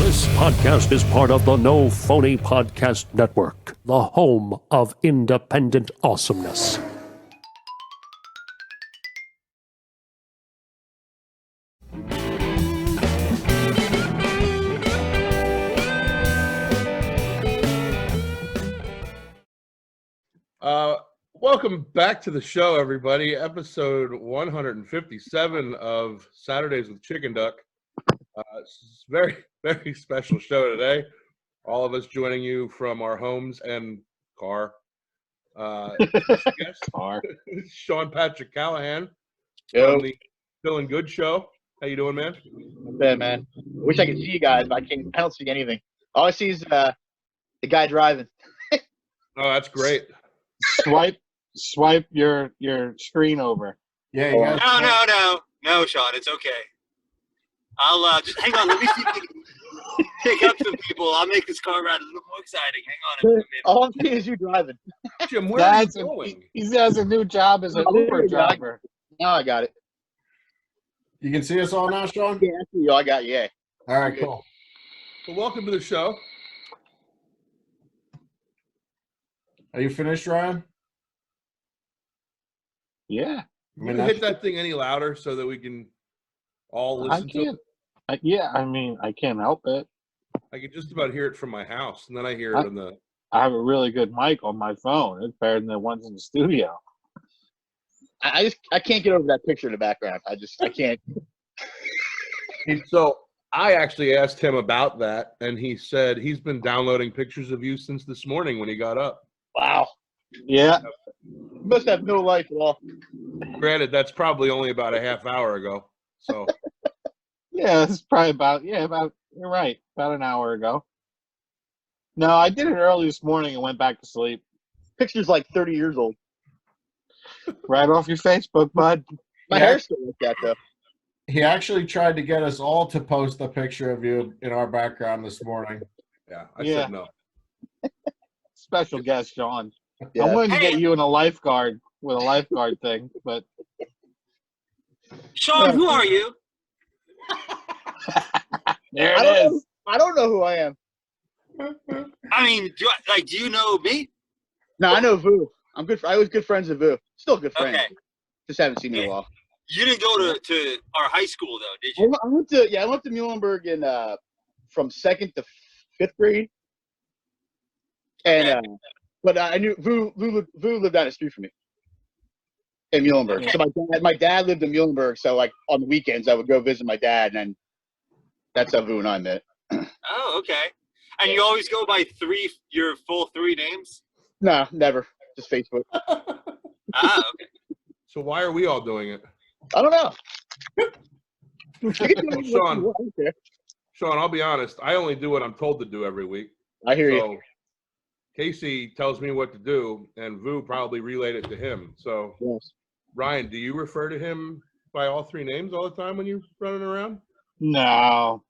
This podcast is part of the No Phony Podcast Network, the home of independent awesomeness. Welcome back to the show, everybody. Episode 157 of Saturdays with Chickenduck. It's a very, very special show today. All of us joining you from our homes and car. Guest, Sean Patrick Callahan from the Phillin Good Show. How you doing, man? Not bad, man. Wish I could see you guys, but I don't see anything. All I see is the guy driving. Oh, that's great. Swipe your screen over. Yeah. No, Sean, it's okay. I'll just hang on. Let me see if we can pick up some people. I'll make this car ride a little more exciting. Hang on. All I'm seeing is you driving. Jim, where are you going? He has a new job as an Uber driver. Now I got it. You can see us all now, Sean? Yeah, I see you. I got you. Yeah. All right, cool. Well, welcome to the show. Are you finished, Ryan? Yeah. Can you hit that thing any louder so that we can all listen to it? I can't help it. I can just about hear it from my house, and then I hear it on the... I have a really good mic on my phone. It's better than the ones in the studio. I can't get over that picture in the background. I can't. So I actually asked him about that, and he said he's been downloading pictures of you since this morning when he got up. Wow. Yeah. You must have no life at all. Granted, that's probably only about a half hour ago. So Yeah, it's probably about you're right, about an hour ago. No, I did it early this morning and went back to sleep. Picture's like 30 years old. Right off your Facebook, bud. My hair's still like that, though. He actually tried to get us all to post a picture of you in our background this morning. yeah, I said no. Special guest, Sean. Yeah. I'm willing to get you in a lifeguard with a lifeguard thing, but Sean, who are you? there it is. I don't know who I am. I mean, do you know me? No, I know Vu. I was good friends with Vu. Still good friends. Okay. Just haven't seen him in a while. You didn't go to our high school, though, did you? I went to Muhlenberg from 2nd to 5th grade. And but I knew Vu lived down the street from me in Muhlenberg. Yeah. So my dad lived in Muhlenberg, so like on the weekends I would go visit my dad, and that's how Vu and I met. Oh, okay. And you always go by your full three names? No, never. Just Facebook. Okay. So why are we all doing it? I don't know. Sean, I'll be honest. I only do what I'm told to do every week. I hear you. Casey tells me what to do, and Vu probably relayed it to him. So, Yes. Ryan, do you refer to him by all three names all the time when you're running around? No.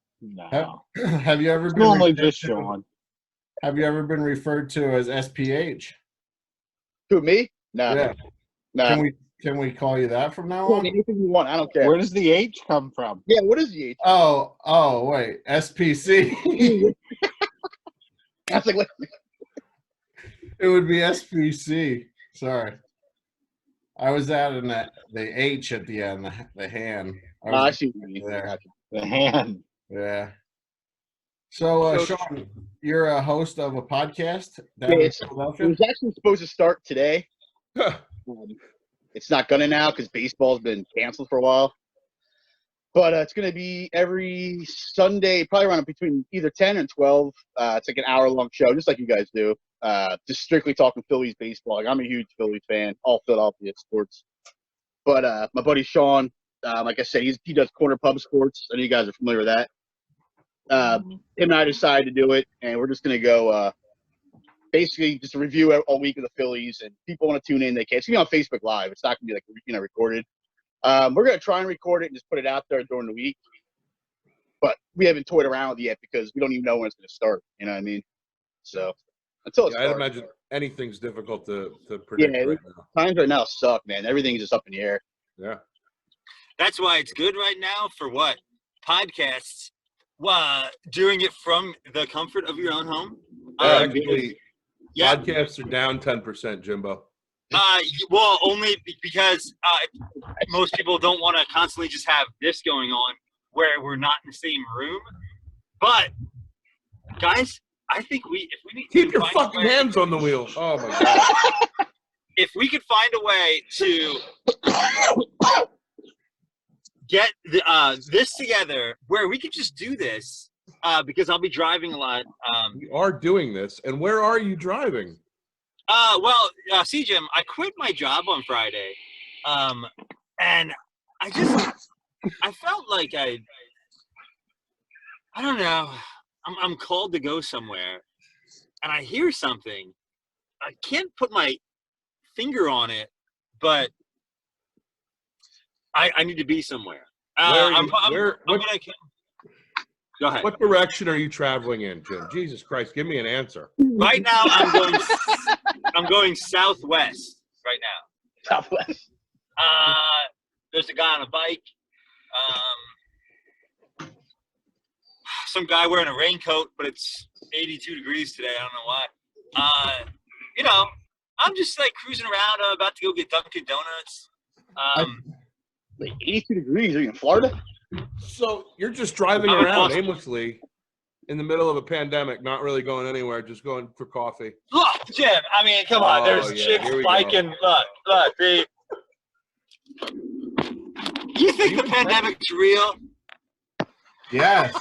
Have you ever been Normally just Sean. Have you ever been referred to as SPH? Who, me? No. Yeah. No. Can we call you that from now Call on? me anything you want. I don't care. Where does the H come from? Yeah, what is the H? Oh, wait, SPC. I was like, what? It would be SPC. Sorry. I was adding the H at the end, the hand. I see what you mean. There. The hand. Yeah. So, Sean, you're a host of a podcast down in It Philadelphia? was actually supposed to start today. It's not gonna now because baseball's been canceled for a while. But it's gonna be every Sunday, probably around between either 10 and 12. It's like an hour-long show, just like you guys do. Just strictly talking Phillies baseball. Like, I'm a huge Phillies fan, all Philadelphia sports. But my buddy Sean, like I said, he does Corner Pub Sports. I know you guys are familiar with that. Him and I decided to do it, and we're just gonna go basically just a review all week of the Phillies. And people want to tune in, they can. It's gonna be on Facebook Live. It's not gonna be like recorded. We're gonna try and record it and just put it out there during the week. But we haven't toyed around with it yet because we don't even know when it's gonna start. You know what I mean? So until it starts. I'd imagine anything's difficult to predict right now. Times right now suck, man. Everything's just up in the air. Yeah. That's why it's good right now for what? Podcasts. Doing it from the comfort of your own home. Actually, Yeah. podcasts are down 10%, Jimbo. Well, only because most people don't want to constantly just have this going on where we're not in the same room. But guys, I think if we need Keep to your find fucking a way, hands on the wheel. Oh my god. if we could find a way to get this together where we could just do this, because I'll be driving a lot. We are doing this, and where are you driving? See, Jim, I quit my job on Friday, and I felt like I don't know. I'm called to go somewhere, and I hear something. I can't put my finger on it, but I need to be somewhere. Go ahead. What direction are you traveling in, Jim? Jesus Christ, give me an answer. Right now, I'm going southwest right now. Southwest. There's a guy on a bike. Some guy wearing a raincoat, but it's 82 degrees today. I don't know why. I'm just like cruising around. I'm about to go get Dunkin' Donuts. Like 82 degrees. Are you in Florida? So you're just driving around aimlessly in the middle of a pandemic, not really going anywhere, just going for coffee. Look, Jim. I mean, come on. There's chicks biking. Look. You think the pandemic's real? Yes.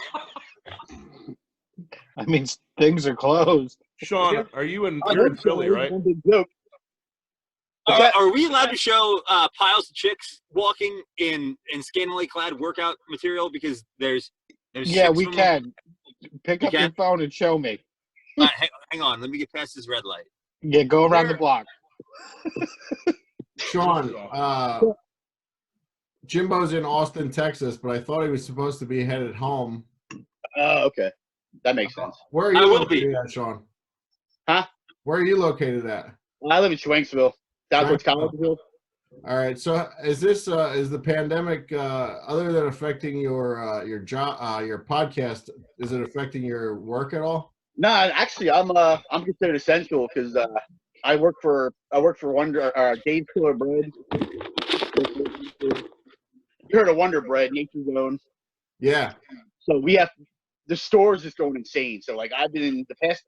I mean, things are closed. Sean, you're in Philly, right? Are we allowed to show piles of chicks walking in scantily clad workout material? Because there's yeah, we can. Pick up your phone and show me. All right, hang on. Let me get past this red light. Yeah, go around the block. Sean, Jimbo's in Austin, Texas, but I thought he was supposed to be headed home. Okay. That makes sense. Where are you located at, Sean? Huh? Where are you located at? I live in Schwenksville, down towards Collegeville. All right. So is the pandemic, other than affecting your job, your podcast, is it affecting your work at all? No, actually, I'm considered essential because I work for Wonder Dave Killer Bread. You heard of Wonder Bread, Nature's Own. Yeah. So the store's just going insane. So like I've been in the past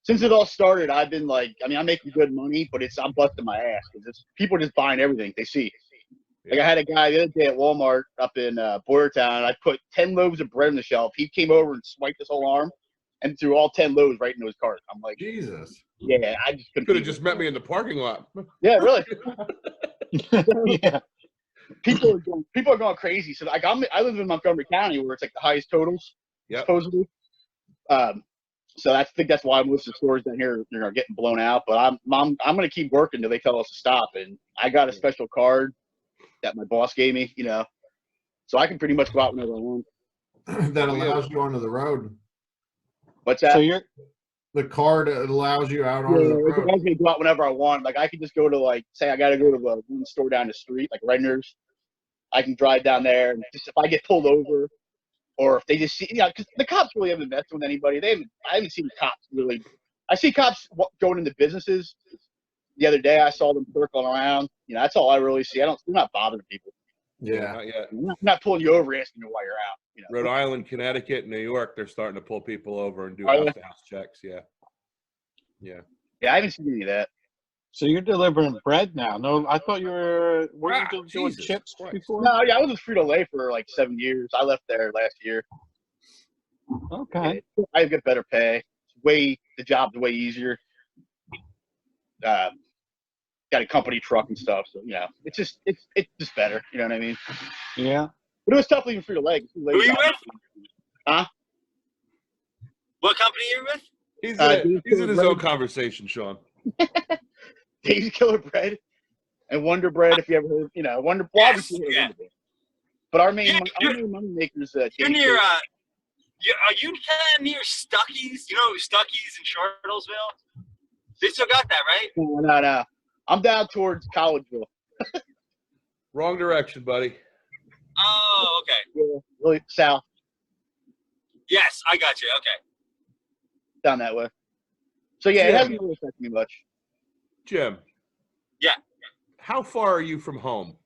since it all started. I've been like, I mean, I'm making good money, but I'm busting my ass because people are just buying everything they see. Like I had a guy the other day at Walmart up in Boyertown. I put 10 loaves of bread on the shelf. He came over and swiped his whole arm and threw all 10 loaves right into his cart. I'm like, Jesus. Yeah, I just could have just met me in the parking lot. Yeah, really. Yeah. People are going crazy. So like I live in Montgomery County where it's like the highest totals, supposedly. So I think that's why most of the stores down here are getting blown out. But I'm going to keep working until they tell us to stop. And I got a special card that my boss gave me, so I can pretty much go out whenever I want. That allows you onto the road. What's that? So the card allows you out onto the road. It allows me to go out whenever I want. Like I can just go to say I got to go to one store down the street, like Redner's. I can drive down there, and just if I get pulled over, or if they just see, because the cops really haven't messed with anybody. I haven't seen cops really. I see cops going into businesses. The other day, I saw them circling around. That's all I really see. They're not bothering people. Yeah. Not yet. I'm not pulling you over asking you why you're out. Rhode Island, Connecticut, New York, they're starting to pull people over and do Are they? house checks. Yeah. Yeah, I haven't seen any of that. So you're delivering bread now? No, I thought you were you doing Jesus chips Christ. before? No, yeah, I was with Frito-Lay for like 7 years. I left there last year. Okay. I get better pay. The job's way easier. Got a company truck and stuff, so it's just better. You know what I mean? Yeah. But it was tough leaving Frito-Lay. Who are you with? Huh? What company are you with? He's in his own conversation, Sean. Dave's Killer Bread and Wonder Bread. If you ever heard, Wonder Bread. Yeah. But our main money makers. You're near. Are you kind of near Stuckey's? You know Stuckey's in Charlottesville? They still got that, right? No. I'm down towards Collegeville. Wrong direction, buddy. Oh, okay. Yeah, really south. Yes, I got you. Okay. down that way. So yeah, it Yeah. hasn't really affected me much. Jim. Yeah. How far are you from home?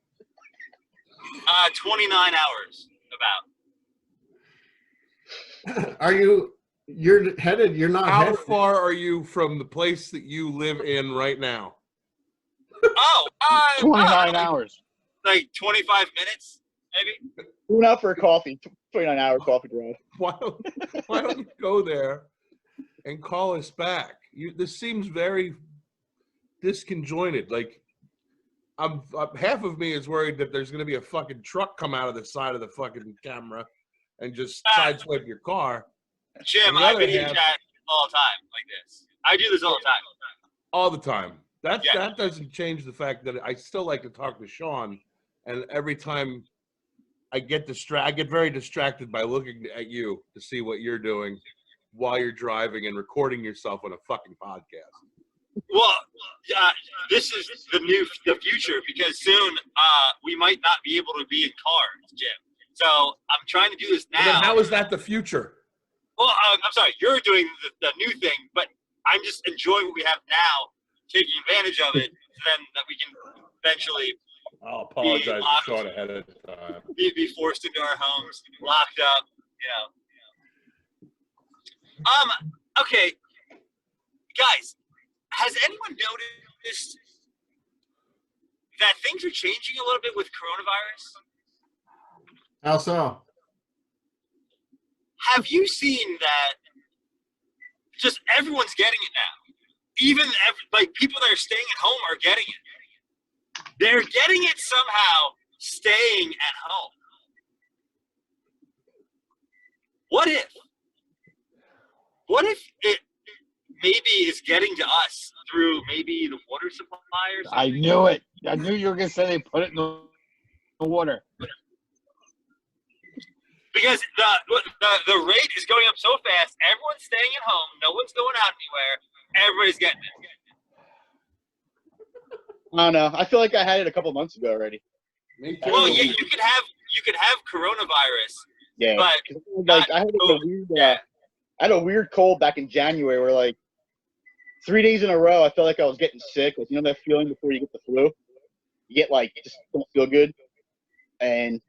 29 hours about. You're headed? You're not How headed. far are you from the place that you live in right now? Oh, 29 hours. like 25 minutes, maybe. We went out for a coffee, 29-hour coffee drive. Why don't you go there and call us back? This seems very disconjointed. Like, half of me is worried that there's going to be a fucking truck come out of the side of the fucking camera and just sideswipe your car. Jim, On the I other video half- chat all the time like this. I do this all the time. All the time. That Yeah. doesn't change the fact that I still like to talk to Sean, and every time I get very distracted by looking at you to see what you're doing while you're driving and recording yourself on a fucking podcast. Well, this is the future, because soon we might not be able to be in cars, Jim. So I'm trying to do this now. And then how is that the future? Well, I'm sorry, you're doing the new thing, but I'm just enjoying what we have now, taking advantage of it, so then that we can eventually I'll apologize to Sean ahead of time. be forced into our homes, locked up, Okay, guys, has anyone noticed that things are changing a little bit with coronavirus? How so? Have you seen that just everyone's getting it now? Even people that are staying at home are getting it. They're getting it somehow staying at home. What if it maybe is getting to us through maybe the water supply or something? I knew it. I knew you were going to say they put it in the water. Because the rate is going up so fast, everyone's staying at home, no one's going out anywhere, everybody's getting it. I don't know. I feel like I had it a couple months ago already. Me too. Well, yeah, you could have coronavirus, Yeah, but like I had like a weird, I had a weird cold back in January where like 3 days in a row I felt like I was getting sick. Like, you know that feeling before you get the flu? You get like, you just don't feel good, and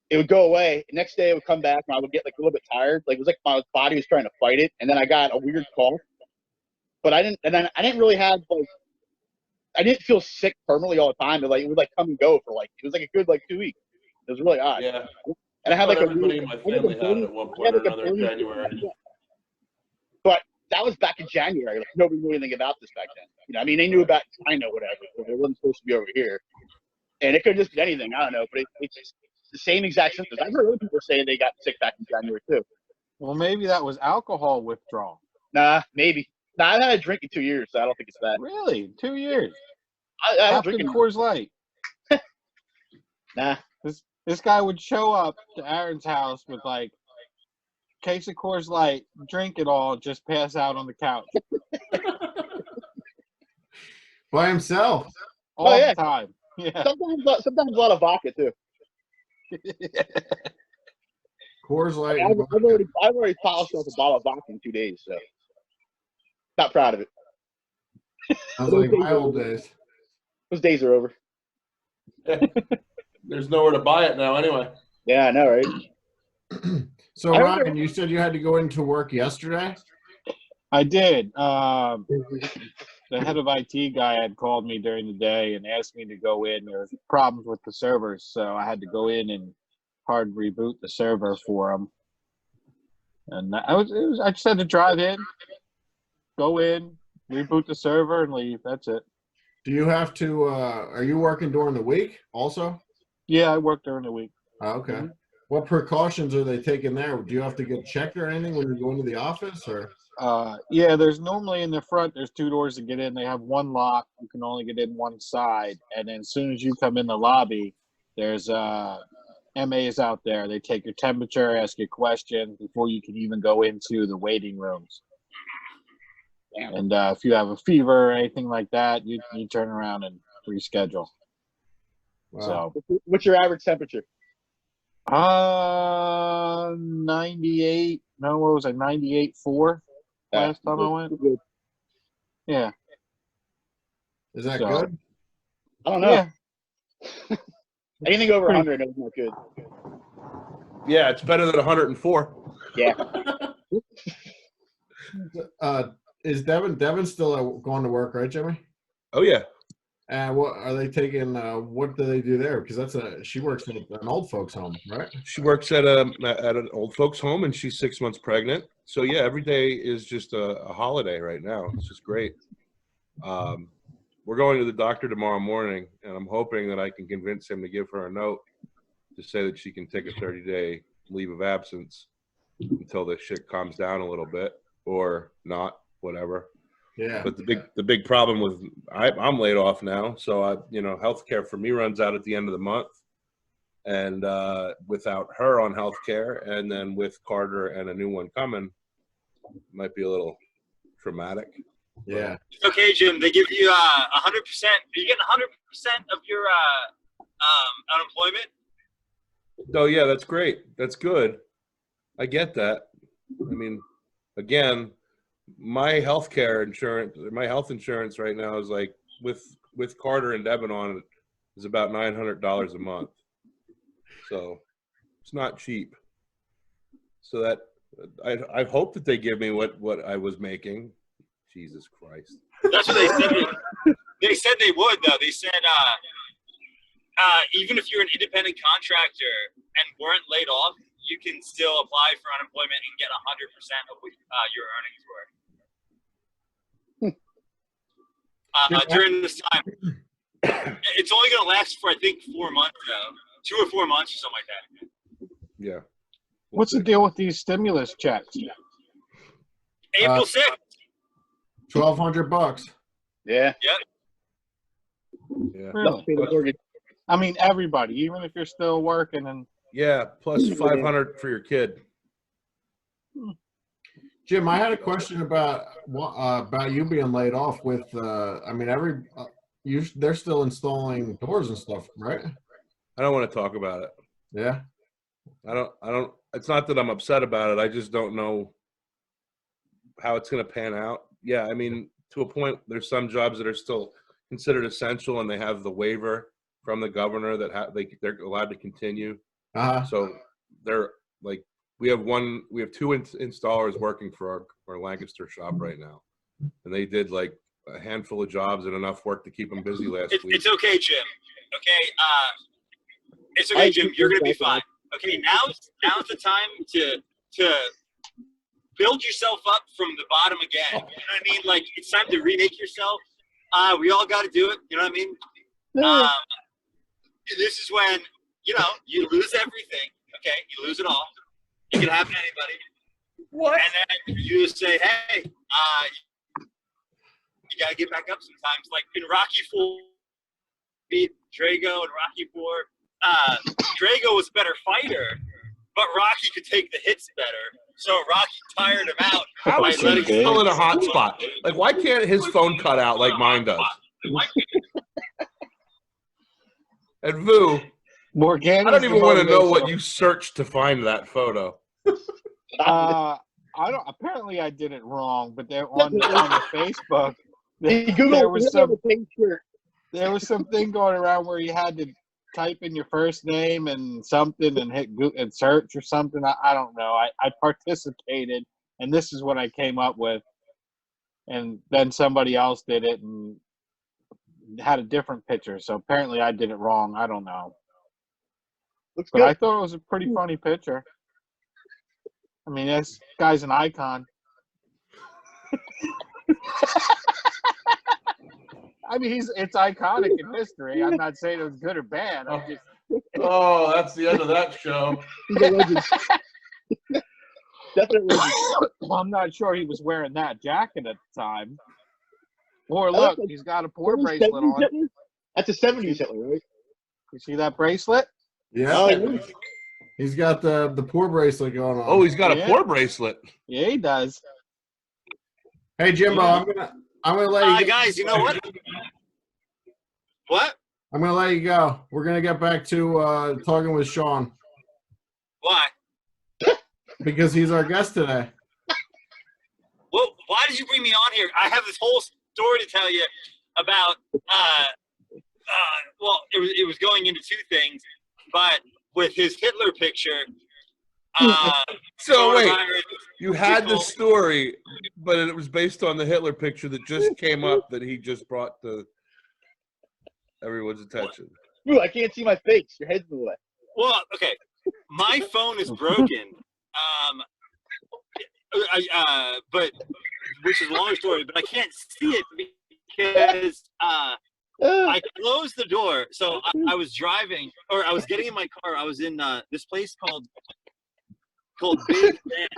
it would go away. The next day it would come back and I would get like a little bit tired. Like, it was like my body was trying to fight it, and then I got a weird cough. But I didn't really have like, I didn't feel sick permanently all the time. But like, it would like come and go for like, it was like a good like 2 weeks. It was really odd. Yeah. And I had like everybody in my family had it at one point or another in January. But that was back in January. Like, nobody knew anything about this back then. You know, I mean, they knew about China, whatever, but it wasn't supposed to be over here. And it could just be anything. I don't know, but it's the same exact symptoms. I've heard other people say they got sick back in January too. Well, maybe that was alcohol withdrawal. Nah, maybe. Nah, I've had a drink in 2 years, so I don't think it's that. Really? 2 years? I don't After drink it. Coors Light. Nah. This guy would show up to Aaron's house with like a case of Coors Light, drink it all, just pass out on the couch By himself. all yeah. the time. Yeah. Sometimes a lot of vodka too. Coors Light. I've already polished off a bottle of vodka in 2 days, so not proud of it. Sounds like my old days. Those days are over. There's nowhere to buy it now anyway. Yeah, I know, right? So, I Ryan, remember- you said you had to go into work yesterday? I did. The head of IT guy had called me during the day and asked me to go in. There was problems with the servers, so I had to go in and hard reboot the server for him. And I just had to drive in, go in, reboot the server, and leave. That's it. Do you have to, are you working during the week also? Yeah, I work during the week. Oh, okay. What precautions are they taking there? Do you have to get checked or anything when you go into the office, or? Yeah, there's normally in the front, there's 2 doors to get in. They have one lock. You can only get in one side. And then as soon as you come in the lobby, there's MAs out there. They take your temperature, ask you questions before you can even go into the waiting rooms. Damn. And if you have a fever or anything like that, you turn around and reschedule. Wow. What's your average temperature? 98, No, what was it, 98.4 last time I went? Yeah. Is that So- good? I don't know. Yeah. Anything over 100 is not good. Yeah, it's better than 104. Yeah. Is Devin still going to work, right, Jimmy? Oh yeah. And what are they taking? What do they do there? Because she works at an old folks home, right? She works at an old folks home, and she's 6 months pregnant. So yeah, every day is just a holiday right now. It's just great. We're going to the doctor tomorrow morning, and I'm hoping that I can convince him to give her a note to say that she can take a 30-day leave of absence until this shit calms down a little bit, or not, whatever. Yeah. But the big problem with I'm laid off now, so healthcare for me runs out at the end of the month, and without her on healthcare, and then with Carter and a new one coming, it might be a little traumatic. Yeah. It's okay, Jim. They give you 100%. Are you getting 100% of your unemployment? Oh yeah, that's great. That's good. I get that. I mean, again, my health insurance right now is like with Carter and Devin on it is about $900 a month. So it's not cheap. So that I hope that they give me what I was making. Jesus Christ. That's what they said. They said they would, though. They said even if you're an independent contractor and weren't laid off, you can still apply for unemployment and get 100% of what your earnings were. During this time, it's only going to last for, I think, 4 months, though. 2 or 4 months or something like that. Yeah. What's the deal with these stimulus checks? April 6th. $1,200. Yeah. Yeah. Really? I mean, everybody, even if you're still working. And Yeah, plus 500 for your kid. Jim, I had a question about you being laid off with. I mean, they're still installing doors and stuff, right? I don't want to talk about it. Yeah. I don't. It's not that I'm upset about it. I just don't know how it's going to pan out. Yeah, I mean, to a point, there's some jobs that are still considered essential, and they have the waiver from the governor that they're allowed to continue. So they're like, we have 2 installers working for our Lancaster shop right now, and they did like a handful of jobs and enough work to keep them busy last week. It's okay, Jim. Okay, it's okay, Jim. You're gonna be fine. Okay, now's the time to build yourself up from the bottom again. You know what I mean? Like, it's time to remake yourself. We all got to do it. You know what I mean? This is when you lose everything. Okay, you lose it all. It can happen to anybody. What? And then you just say, hey, you got to get back up sometimes. Like in Rocky IV, beat Drago and Rocky IV. Drago was a better fighter, but Rocky could take the hits better. So Rocky tired him out. How is he still in a hot spot? Like, why can't his phone cut out like mine does? And Vu, Morgan, I don't even want to know what you searched to find that photo. I don't. Apparently, I did it wrong. But they're on the Facebook. There was something going around where you had to type in your first name and something and hit Google and search or something. I don't know. I participated, and this is what I came up with. And then somebody else did it and had a different picture. So apparently I did it wrong. I don't know. Looks But good. I thought it was a pretty funny picture. I mean, this guy's an icon. I mean, it's iconic in history. I'm not saying it was good or bad. I'm just. Oh, that's the end of that show. He's a legend. Definitely. I'm not sure he was wearing that jacket at the time. Or look, he's got a poor bracelet on. Hitler? That's a 70s Hitler, right? You see that bracelet? Yeah. Oh, yeah. He's got the poor bracelet going on. Oh, he's got a Yeah. poor bracelet. Yeah, he does. Hey, Jimbo, I'm gonna let you. Guys, you know what? What? I'm gonna let you go. We're gonna get back to talking with Sean. Why? Because he's our guest today. Well, why did you bring me on here? I have this whole story to tell you about. Well, it was going into two things, but with his Hitler picture. So wait, coronavirus, you had the people- story, but it was based on the Hitler picture that just came up that he just brought to everyone's attention. Ooh, I can't see my face. Your head's in the way. Well, okay, my phone is broken. But which is a long story, but I can't see it because I closed the door. So I was driving, or I was getting in my car. I was in this place called Big Bend.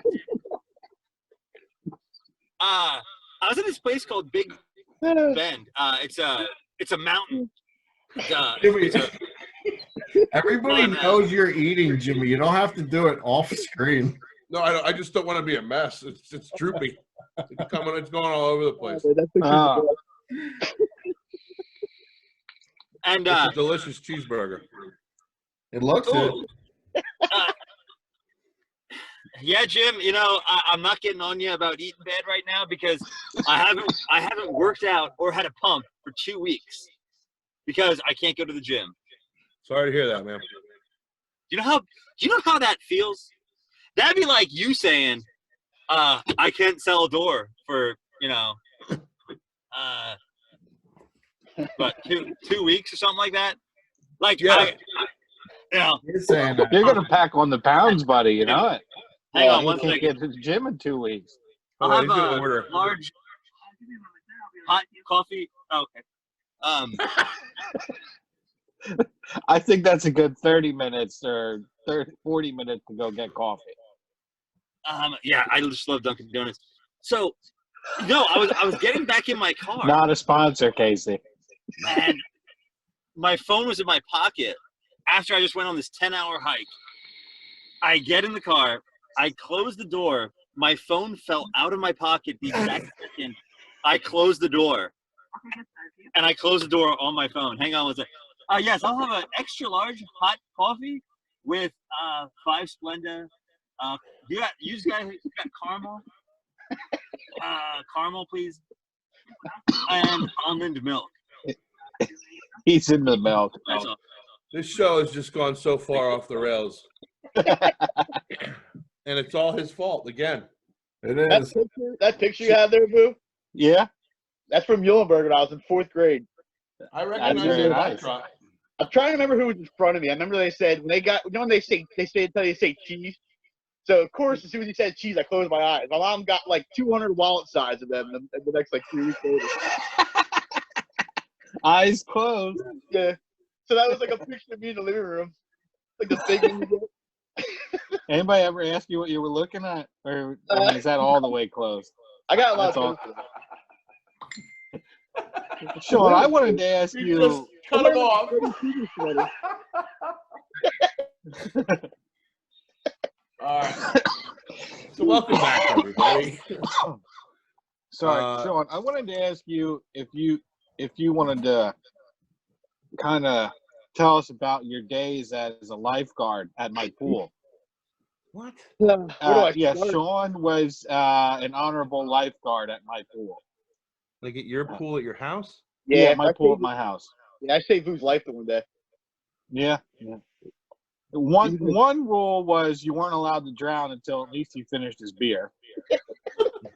I was in this place called Big Bend. It's a mountain. Everybody on, knows you're eating, Jimmy. You don't have to do it off screen. No, I don't. I just don't want to be a mess. It's droopy. It's going all over the place. And It's a delicious cheeseburger. It looks it. yeah, Jim. You know, I'm not getting on you about eating bad right now because I haven't worked out or had a pump for 2 weeks because I can't go to the gym. Sorry to hear that, man. Do you know how that feels? That'd be like you saying, I can't sell a door for, but 2 weeks or something like that. Like, Yeah. You're saying that. You're gonna pack on the pounds, buddy. You know it. Hang on You one can't second. get to the gym in 2 weeks. I'll Hold on, have he's gonna a order. large hot coffee. Oh, okay. I think that's a good 30 minutes or 40 minutes to go get coffee. Yeah, I just love Dunkin' Donuts. So, no, I was getting back in my car. Not a sponsor, Casey. And my phone was in my pocket after I just went on this 10-hour hike. I get in the car. I close the door. My phone fell out of my pocket the exact second I closed the door. And I closed the door on my phone. Hang on one second. Yes, I'll have an extra large hot coffee with 5 Splenda. You guys got caramel? Caramel, please. And almond milk. He's in the milk. That's all. This show has just gone so far off the rails. And it's all his fault again. It That is. picture you have there, Boo, Yeah. that's from Muhlenberg when I was in 4th grade. I recognize very the nice. backdrop. I'm trying to remember who was in front of me. I remember they said when they say cheese. So of course, as soon as he said cheese, I closed my eyes. My mom got like 200 wallet size of them in the next like 3 weeks later. Eyes closed. Yeah. So that was like a picture of me in the living room, like the big one. You get. Anybody ever ask you what you were looking at? Or I mean, is that all the way closed? I got a lot That's of all. pictures. Sean, I wanted to ask You you. just cut him off. All right. So welcome back, everybody. Sorry, Sean. I wanted to ask you if you wanted to kind of tell us about your days as a lifeguard at my pool. What? Yes, Sean was an honorable lifeguard at my pool. Like at your pool at your house? Yeah, my pool at my house. Yeah, I saved Boo's life the one day. Yeah. One rule was you weren't allowed to drown until at least he finished his beer.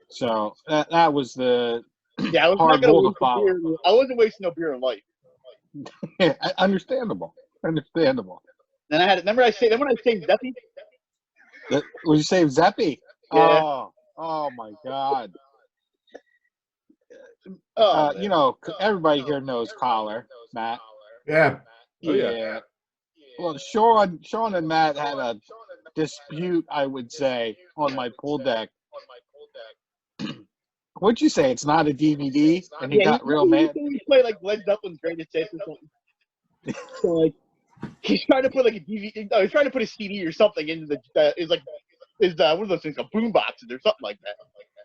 So that was the Yeah, I was hard not gonna rule to waste follow. beer. I wasn't wasting no beer in life. Yeah, understandable. Then I had remember when I saved Zeppy? Would you say Zeppy? Yeah. Oh my God. Oh, You know, everybody here knows Collar, Matt. Yeah. Oh, yeah. Well, Sean and Matt had a dispute, I would say, on my pool deck. What'd you say? It's not a DVD, and he got real mad. He played like Led Zeppelin's Greatest Hits or something. So like, he's trying to put like a DVD. No, he's trying to put a CD or something into the. What are those things? A boom boxes or something like that.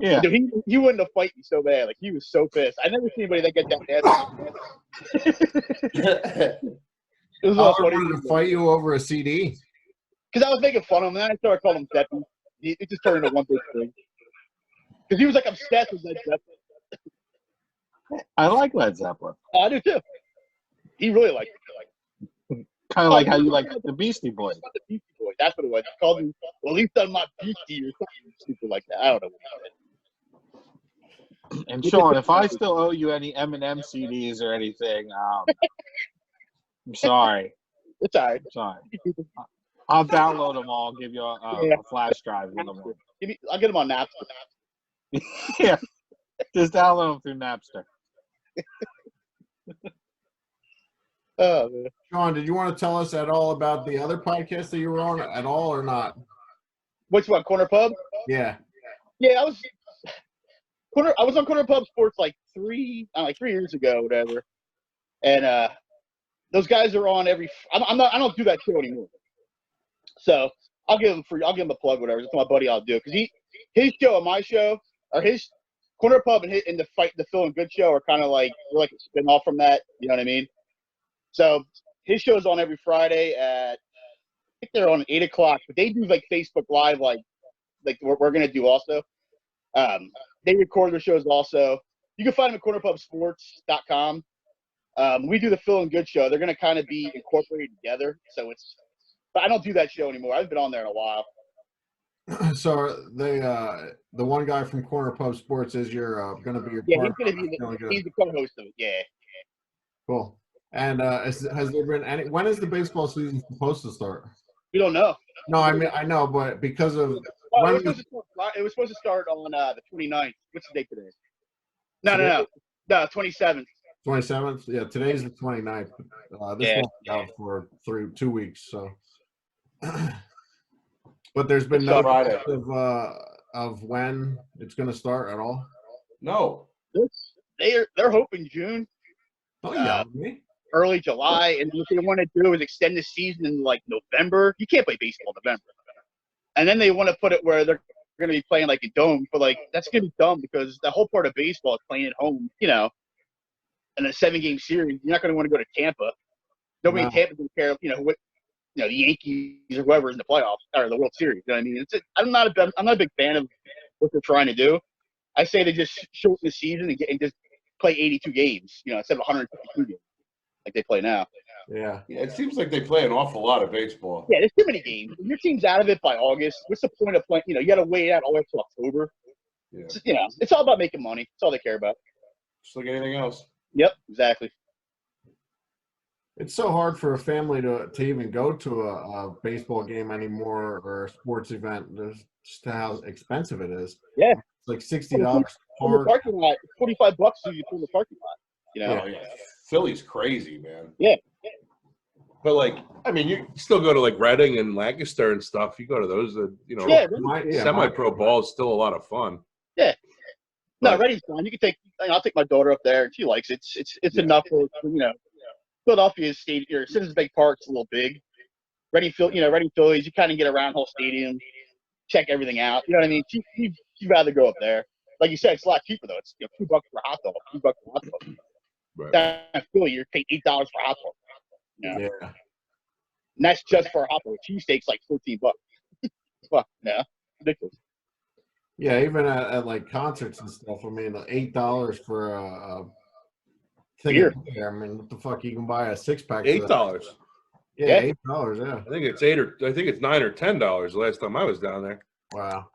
Yeah. Dude, he wouldn't have fight me so bad. Like he was so pissed. I never seen anybody that get that mad. It was I all funny wanted to fight you over a CD. because I was making fun of him, and then I started calling him Zeppy. It just turned into one big thing. Because he was like obsessed with Led Zeppelin. I like Led Zeppelin. Oh, I do too. He really liked it. Kind of like how you like the Beastie Boys. Not the Beastie Boys. That's what it was. He called him, well, at least I'm not Beastie or something stupid like that. I don't know what he said. And Sean, if I still owe you any Eminem CDs or anything, I'm sorry. It's all right. I'm sorry. I'll download them all. Give you a flash drive with them. I'll get him on Napster. Yeah, just download them through Napster. Oh, man. Sean, did you want to tell us at all about the other podcast that you were on at all or not? Which one? Corner Pub? Yeah. Yeah, I was on Corner Pub Sports like 3 years ago, whatever. And those guys are on every. I don't do that show anymore. So I'll give him a plug, whatever. It's my buddy. I'll do it because his show and my show, or his Corner Pub and the Phillin Good show are kind of like we're like a spin off from that. You know what I mean? So his show is on every Friday at, I think they're on 8 o'clock, but they do like Facebook Live, like we're gonna do also. They record their shows also. You can find them at cornerpubsports.com. We do the Phillin Good show. They're gonna kind of be incorporated together. So but I don't do that show anymore. I haven't been on there in a while. So the one guy from Corner Pub Sports is going to be your Yeah, partner. he's the co-host of it. Yeah. Cool. And has there been any? When is the baseball season supposed to start? We don't know. No, I mean I know, but because of it was supposed to start on the 29th. What's the date today? No, 27th. 27th. Yeah, today's the 29th. This won't be out for 2 weeks. So, but there's been no Friday of when it's going to start at all. No. They're hoping June. Oh yeah, me. Early July, and what they want to do is extend the season in like November. You can't play baseball in November. And then they want to put it where they're going to be playing like a dome, but like that's going to be dumb because the whole part of baseball is playing at home, in a 7-game series. You're not going to want to go to Tampa. Nobody in Tampa doesn't care, what the Yankees or whoever's in the playoffs or the World Series. You know what I mean? I'm not a big fan of what they're trying to do. I say they just shorten the season and just play 82 games, instead of 152 games like they play now. Yeah, it seems like they play an awful lot of baseball. Yeah, there's too many games. If your team's out of it by August, what's the point of playing? You got to wait out all the way up to October. Yeah. It's all about making money. That's all they care about. Just like anything else. Yep, exactly. it's so hard for a family to even go to a baseball game anymore or a sports event. There's just how expensive it is. Yeah, it's like $60 in the parking lot. $45 so you pull the parking lot. Oh, yeah. Philly's crazy, man. Yeah. But you still go to like Reading and Lancaster and stuff. You go to those, semi-pro ball is still a lot of fun. Yeah. No, Reading's fun. You can I'll take my daughter up there, and she likes it. It's enough for Philadelphia's stadium or Citizens Bank Park's a little big. Reading Phillies, you kind of get around the whole stadium, check everything out. You know what I mean? She'd rather go up there. Like you said, it's a lot cheaper though. It's $2 for a hot dog, $2 for a hot dog. Right. Down Philly, you're paying $8 for a hot dog. Yeah. And that's just for a hot dog. Cheesesteak's like $14. Fuck, yeah, ridiculous. Yeah, even at like concerts and stuff. I mean, $8 for a Beer. of beer. I mean, what the fuck? You can buy a 6-pack. $8. Yeah, $8. Yeah. I think it's $9 or $10 the last time I was down there. Wow.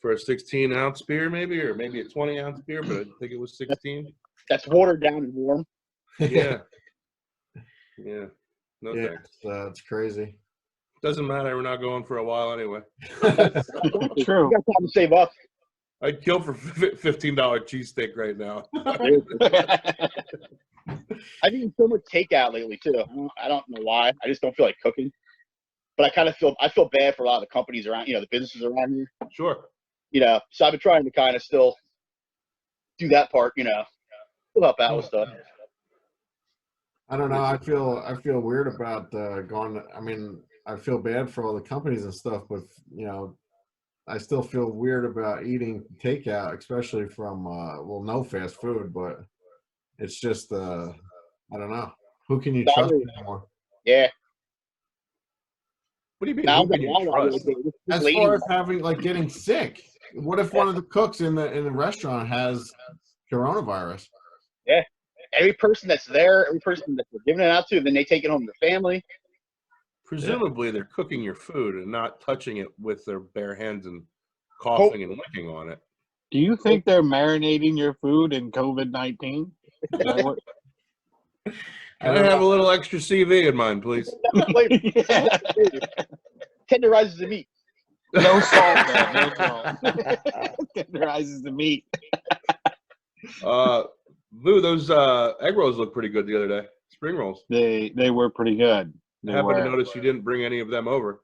For a 16-ounce beer, maybe a 20-ounce beer, but I think it was 16. That's watered down and warm. Yeah. Yeah. No thanks. It's crazy. Doesn't matter. We're not going for a while anyway. True. You got time to save up. I'd kill for $15 cheesesteak right now. I've eaten so much takeout lately too. I don't know why. I just don't feel like cooking. But I feel bad for a lot of the companies around, the businesses around here. Sure. So I've been trying to kind of still do that part, still help out with stuff. I don't know. I feel weird about going. I mean, I feel bad for all the companies and stuff, but I still feel weird about eating takeout, especially from no fast food. But it's just I don't know. Who can you trust anymore? Yeah. What do you mean? Now Who can you trust? As far as having like getting sick, what if one of the cooks in the restaurant has coronavirus? Yeah. Every person that's there, every person that they're giving it out to, then they take it home to their family. Presumably, they're cooking your food and not touching it with their bare hands and coughing and licking on it. Do you think they're marinating your food in COVID-19? Can I have a little extra CV in mine, please? Yeah. Tenderizes the meat. No salt, man. No salt. Tenderizes the meat. Lou, those egg rolls look pretty good the other day. Spring rolls. They were pretty good. I happen to notice you didn't bring any of them over.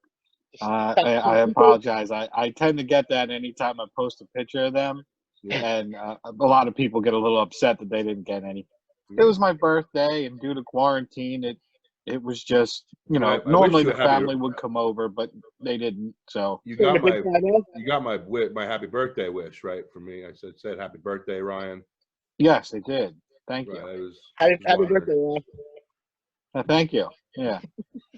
I apologize. I tend to get that anytime I post a picture of them, and a lot of people get a little upset that they didn't get any. It was my birthday, and due to quarantine, it was just, normally the family would come over, but they didn't. So you got my happy birthday wish, right, from me. I said happy birthday, Ryan. Yes, they did. Thank you. It was Happy birthday, Ryan. Thank you. Yeah.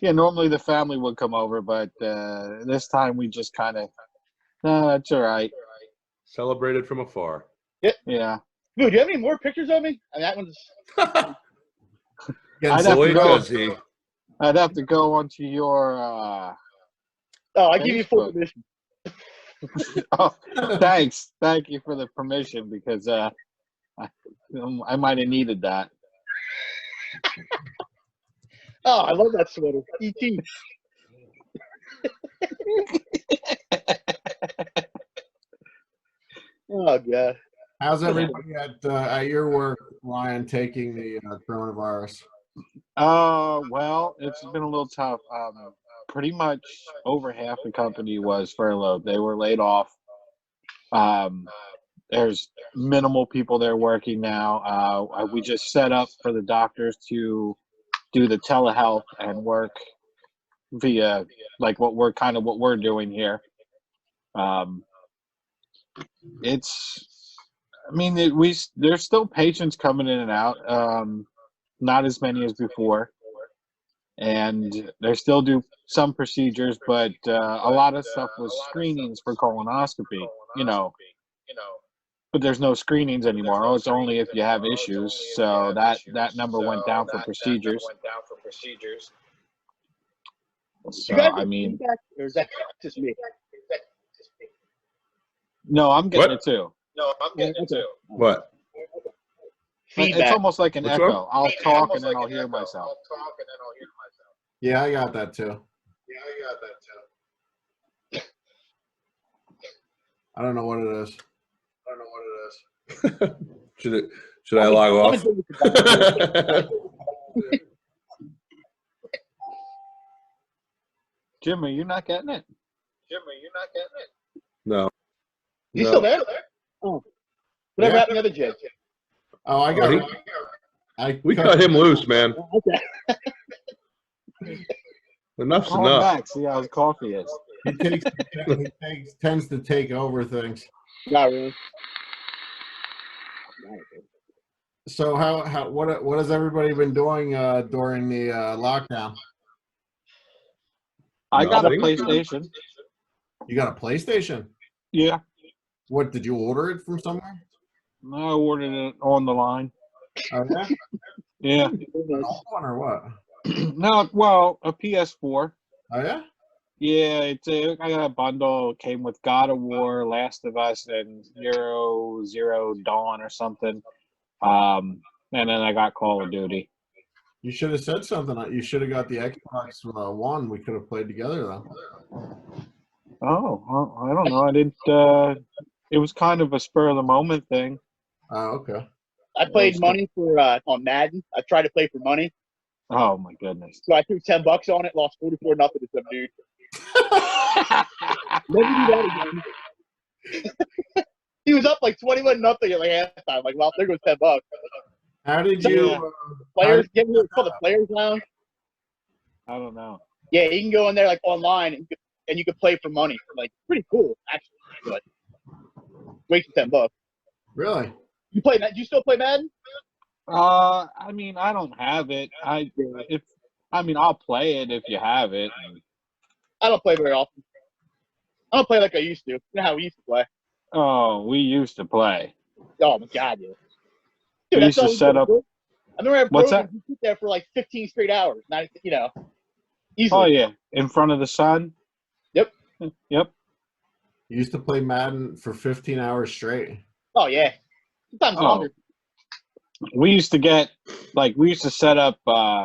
Yeah, normally the family would come over, but this time we just kind of, no, that's all right. Celebrated from afar. Yeah. Dude, do you have any more pictures of me? I mean, that one's. I'd have to go onto your. I give you full permission. Oh, thanks. Thank you for the permission, because I might have needed that. Oh, I love that sweater. E.T. Oh, God. How's everybody at your work, Ryan, taking the coronavirus? Well, it's been a little tough. Pretty much over half the company was furloughed. They were laid off. There's minimal people there working now. We just set up for the doctors to do the telehealth and work via like what we're doing here. There's still patients coming in and out, not as many as before, and they still do some procedures, but a lot of stuff was screenings for colonoscopy, but there's no screenings anymore. Oh, it's only if you have issues. So that number went down for procedures. So, I mean, or is that just me? No, I'm getting it too. What? Feedback. It's almost like an echo. I'll talk and then I'll hear myself. Yeah, I got that too. I don't know what it is. Should I log off? Jim, are you not getting it? No. You still there? Oh. Whatever happened to the other Jim? Oh, I got it. We cut him loose, man. Okay. Enough's Call enough. back. See how his coffee is. He tends to take over things. Not really. So what has everybody been doing during the lockdown? I got a Nothing. PlayStation. You got a PlayStation? Yeah. What, did you order it from somewhere? I ordered it on the line. Oh, yeah? Yeah. An old one or what? No, well, a PS4. Oh, yeah? Yeah, I got a bundle. It came with God of War, Last of Us, and Zero Dawn or something. And then I got Call of Duty. You should have said something. You should have got the Xbox One. We could have played together, though. Oh, well, I don't know. I didn't. It was kind of a spur of the moment thing. Oh, okay. I played money for on Madden. I tried to play for money. Oh my goodness! So I threw $10 on it, lost 44-0 to some dude. Never do that again. He was up like 21-0 at like halftime. Like, well, there goes $10. How did you? Players, get me called the Players Lounge. I don't know. Yeah, you can go in there like online and you can play for money. Like, pretty cool actually. But wasted $10. Really? You you still play Madden? I mean, I don't have it. I'll play it if you have it. I don't play very often. I don't play like I used to. You know how we used to play. Oh, we used to play. Oh my god, dude. We Dude, used to set up. I remember at What's Brogan, that? we sit there for like 15 straight hours. Not, easily. Oh yeah, in front of the sun. Yep. Yep. You used to play Madden for 15 hours straight. Oh yeah. Sometimes longer. We used to set up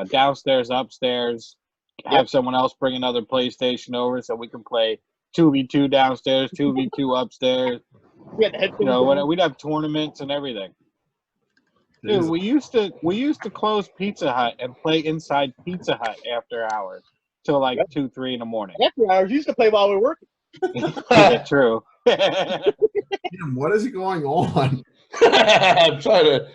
downstairs, upstairs, have someone else bring another PlayStation over so we can play 2v2 downstairs, 2v2 upstairs. We had the headphones. We'd have tournaments and everything. Dude, we used to close Pizza Hut and play inside Pizza Hut after hours till like 2, 3 in the morning. After hours, you used to play while we were working. Yeah, true. Damn, what is going on? I'm trying to.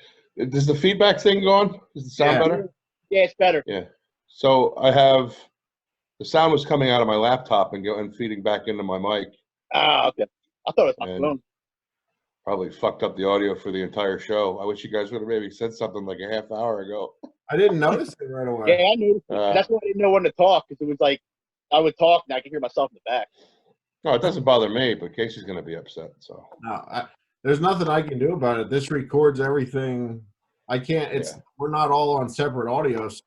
Does the feedback thing go on? Does it sound better? Yeah, it's better. Yeah. So I have the sound was coming out of my laptop and feeding back into my mic. Ah, okay. I thought it was my And phone. probably fucked up the audio for the entire show. I wish you guys would have maybe said something like a half hour ago. I didn't notice it right away. Yeah, I noticed it. That's why I didn't know when to talk, because it was like I would talk and I could hear myself in the back. No, it doesn't bother me, but Casey's going to be upset. So No, there's nothing I can do about it. This records everything. I can't. We're not all on separate audio, so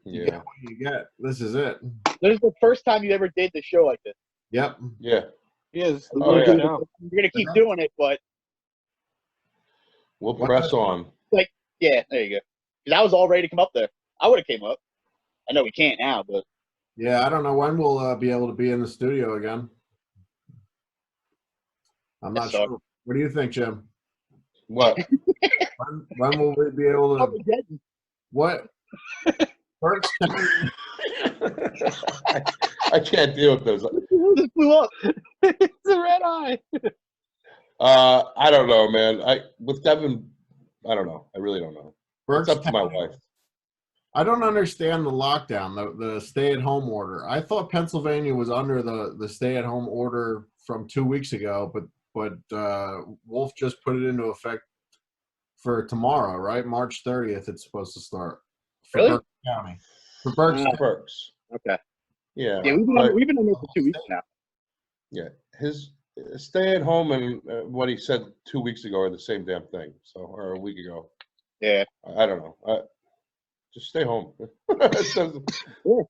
you get what you get. This is it. This is the first time you ever did the show like this. Yep. Yeah. Yes. Oh, You're yeah. gonna keep doing it, but We'll press on. yeah, there you go. Because I was all ready to come up there. I would have came up. I know we can't now, but Yeah, I don't know when we'll be able to be in the studio again. I'm not sure. What do you think, Jim? What? When will we be able to? What? First, I can't deal with those. This blew up. It's a red eye. I don't know, man. With Devin, I don't know. I really don't know. It's up to my wife. I don't understand the lockdown, the stay-at-home order. I thought Pennsylvania was under the stay-at-home order from 2 weeks ago, but Wolf just put it into effect for tomorrow, right? March 30th. It's supposed to start. For Really? Berks County. For Berks. Berks. Okay. Yeah. Yeah, we've been on there for 2 weeks now. Yeah. His stay at home and what he said 2 weeks ago are the same damn thing. So, or a week ago. Yeah. I don't know. Just stay home. Yeah.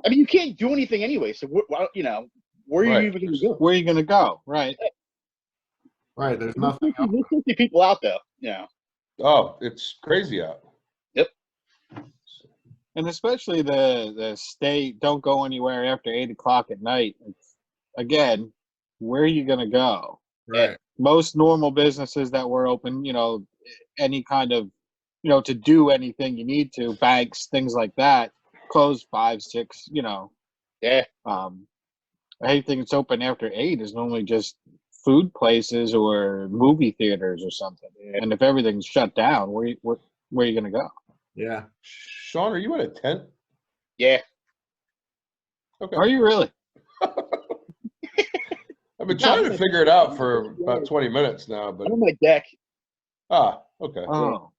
I mean, you can't do anything anyway. So, where are you even going to go? Where are you going to go? Right. Right. There's nothing. There's 50 people out there. Yeah. Oh, it's crazy out. Yep. And especially the stay, don't go anywhere after 8 o'clock at night. Again, where are you going to go? Right. Most normal businesses that were open, any kind of, to do anything you need to, banks, things like that, close 5, 6, Yeah. Anything that's open after 8 is normally just food places or movie theaters or something. Yeah. And if everything's shut down, where are you going to go? Yeah. Sean, are you in a tent? Yeah. Okay. Are you really? I've been trying to figure it out for about 20 minutes now, but I'm on my deck. okay. Oh.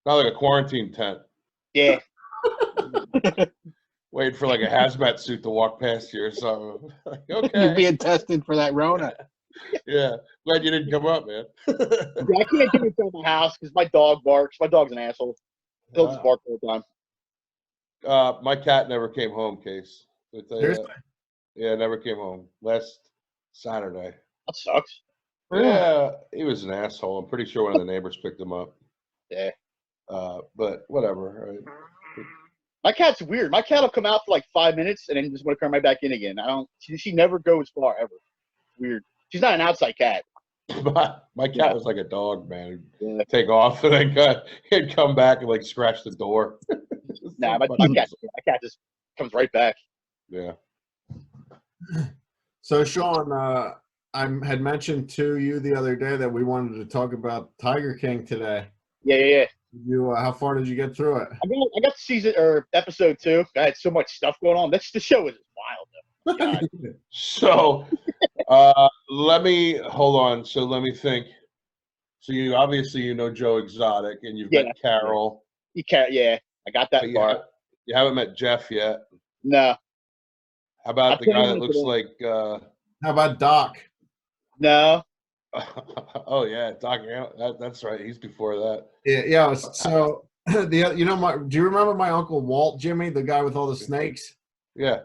Not like a quarantine tent. Yeah. Waiting for like a hazmat suit to walk past you or something. Okay. You're being tested for that Rona. Yeah. Glad you didn't come up, man. Yeah, I can't do it in my house because my dog barks. My dog's an asshole. He'll just bark all the time. My cat never came home, Case. Seriously? Yeah, never came home. Last Saturday. That sucks. Yeah, he was an asshole. I'm pretty sure one of the neighbors picked him up. Yeah. But whatever. Right? My cat's weird. My cat will come out for like 5 minutes and then just want to come right back in again. She never goes far ever. It's weird. She's not an outside cat. My cat was like a dog, man. He'd take off and then he'd come back and like scratch the door. Nah, my cat just comes right back. Yeah. So, Sean, I had mentioned to you the other day that we wanted to talk about Tiger King today. Yeah. How far did you get through it? I got season or episode 2. I had so much stuff going on. The show is wild though. God. So, let me hold on. So let me think. So you obviously Joe Exotic and you've met Carol. Yeah, I got that far. You haven't met Jeff yet. No. How about the I'll guy tell that you looks what like? How about Doc? No. Oh yeah, Doc. That's right. He's before that. Yeah. So do you remember my uncle Walt, Jimmy, the guy with all the snakes? Yeah.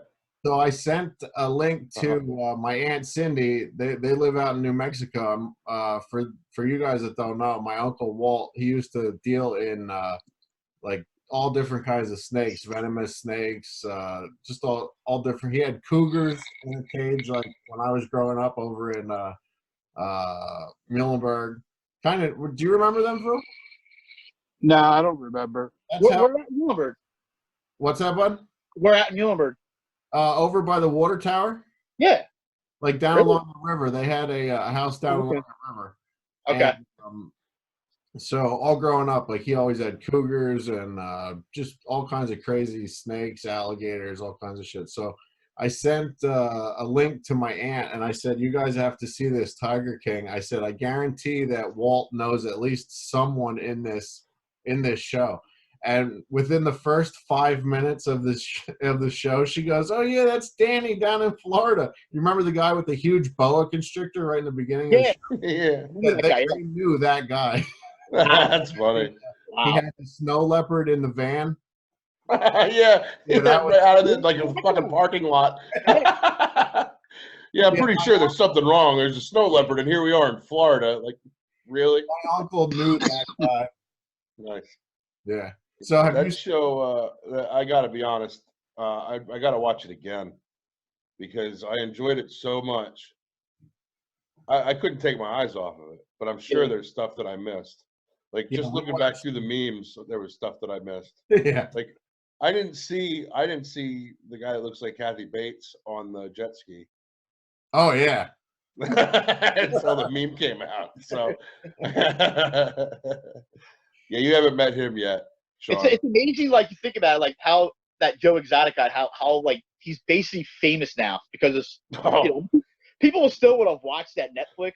So I sent a link to my aunt Cindy. They live out in New Mexico. For you guys that don't know, my uncle Walt, he used to deal in like all different kinds of snakes, venomous snakes, just all different. He had cougars in a cage like when I was growing up over in Muhlenberg. Kind of. Do you remember them, Phil? No, I don't remember. We're at Muhlenberg. What's that, bud? We're at Muhlenberg. Over by the water tower, Yeah. like down Really? along the river. They had a house down along the river. Okay. And, so all growing up, like he always had cougars and just all kinds of crazy snakes, alligators, all kinds of shit. So I sent a link to my aunt and I said, "You guys have to see this Tiger King." I said, "I guarantee that Walt knows at least someone in this show." And within the first 5 minutes of the show, she goes, "Oh yeah, that's Danny down in Florida. You remember the guy with the huge boa constrictor right in the beginning of the show?" Yeah. They knew that guy. That's funny. He had the snow leopard in the van. Yeah, that was out of it like a fucking parking lot. Yeah, I'm pretty sure there's something wrong. There's a snow leopard, and here we are in Florida. Like, really? My uncle knew that guy. Nice. Yeah. So have you? Show, I got to be honest, I got to watch it again because I enjoyed it so much. I couldn't take my eyes off of it, but I'm sure there's stuff that I missed. Like just looking back through the memes, there was stuff that I missed. Yeah. Like I didn't see the guy that looks like Kathy Bates on the jet ski. Oh yeah. Until the meme came out. So yeah, you haven't met him yet, Sean. It's amazing, like you think about it, like how that Joe Exotic guy, how like he's basically famous now because of people still would have watched that Netflix,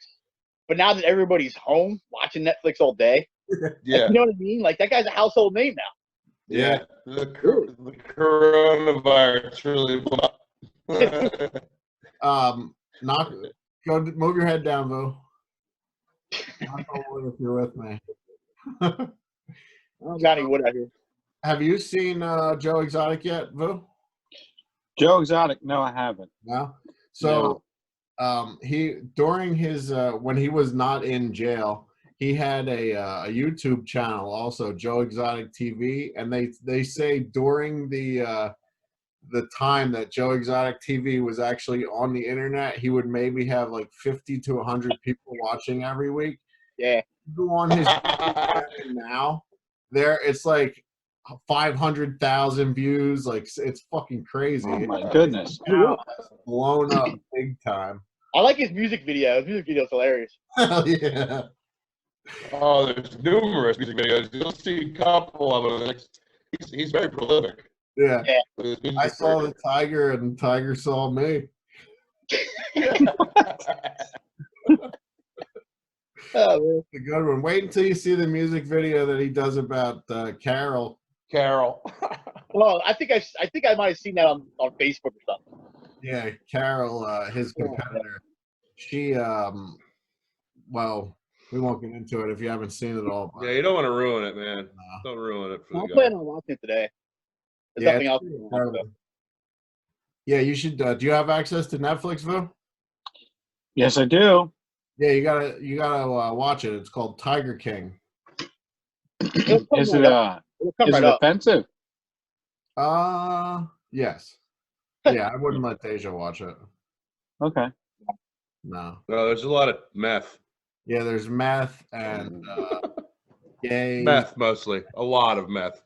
but now that everybody's home watching Netflix all day, Yeah, like, you know what I mean? Like that guy's a household name now. Yeah, the coronavirus really blew up. Go move your head down, Bo. Knock on wood if you're with me. I don't got any wood out here. Have you seen Joe Exotic yet, Vu? Joe Exotic? No, I haven't. No. So, he during his when he was not in jail, he had a YouTube channel also, Joe Exotic TV, and they say during the time that Joe Exotic TV was actually on the internet, he would maybe have like 50 to 100 people watching every week. Yeah. Go on his now, it's like 500,000 views. Like it's fucking crazy. Oh my goodness! Blown up big time. I like his music video. His music video is hilarious. Hell yeah. Oh, there's numerous music videos. You'll see a couple of them. He's very prolific. Yeah. I saw the tiger and the tiger saw me. Oh, man. A good one. Wait until you see the music video that he does about Carol. Well, I think I might have seen that on Facebook or something. Yeah, Carol, his competitor. She well, we won't get into it if you haven't seen it all. Yeah, you don't want to ruin it, man. Don't ruin it for I'm the guy. planning on watching it today. There's nothing else. Yeah, you should. Do you have access to Netflix, Vu? Yes, I do. Yeah, you gotta watch it. It's called Tiger King. Is it offensive? Yes. Yeah, I wouldn't let Deja watch it. Okay. No, there's a lot of meth. Yeah, there's meth and gay. Meth mostly. A lot of meth.